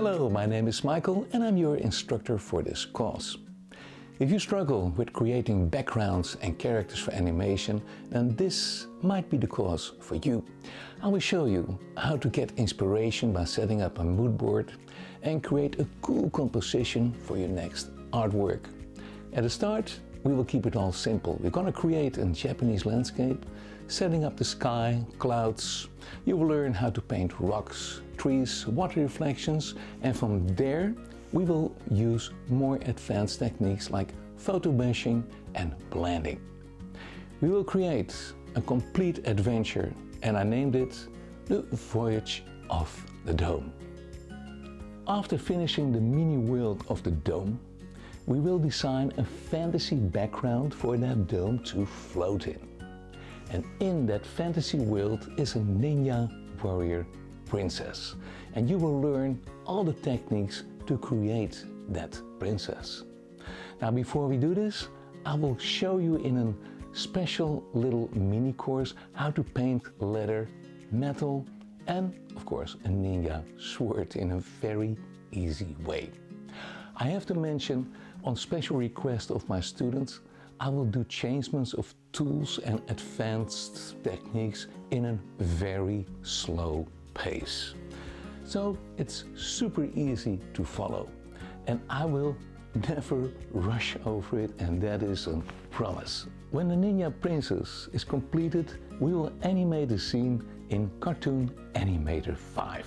Hello, my name is Michael and I'm your instructor for this course. If you struggle with creating backgrounds and characters for animation, then this might be the course for you. I will show you how to get inspiration by setting up a mood board and create a cool composition for your next artwork. At the start, we will keep it all simple. We're going to create a Japanese landscape, setting up the sky, clouds. You will learn how to paint rocks, trees, water reflections, and from there we will use more advanced techniques like photo meshing and blending. We will create a complete adventure, and I named it the Voyage of the Dome. After finishing the mini world of the dome, we will design a fantasy background for that dome to float in. And in that fantasy world is a ninja warrior princess. And you will learn all the techniques to create that princess. Now, before we do this, I will show you in a special little mini course how to paint leather, metal, and of course a ninja sword in a very easy way. I have to mention, on special request of my students, I will do changements of tools and advanced techniques in a very slow pace. So it's super easy to follow, and I will never rush over it, and that is a promise. When the Ninja Princess is completed, we will animate the scene in Cartoon Animator 5.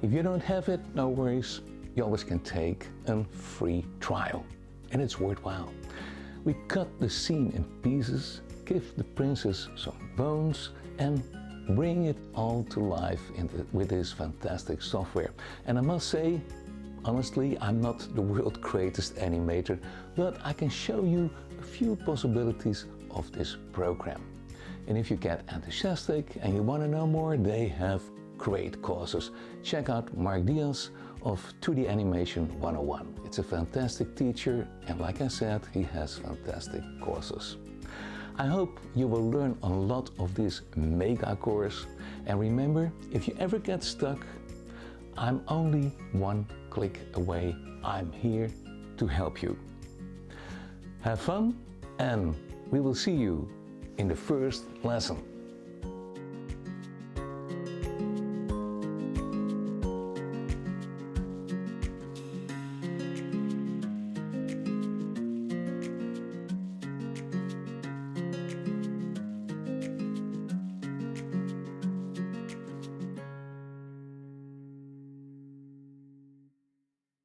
If you don't have it, no worries, you always can take a free trial, and it's worthwhile. We cut the scene in pieces, give the princess some bones, and bring it all to life with this fantastic software. And I must say, honestly, I'm not the world's greatest animator, but I can show you a few possibilities of this program. And if you get enthusiastic and you want to know more, they have great courses. Check out Mark Diaz of 2D Animation 101. It's a fantastic teacher, and like I said, he has fantastic courses. I hope you will learn a lot of this mega course, and remember, if you ever get stuck, I'm only one click away. I'm here to help you. Have fun, and we will see you in the first lesson.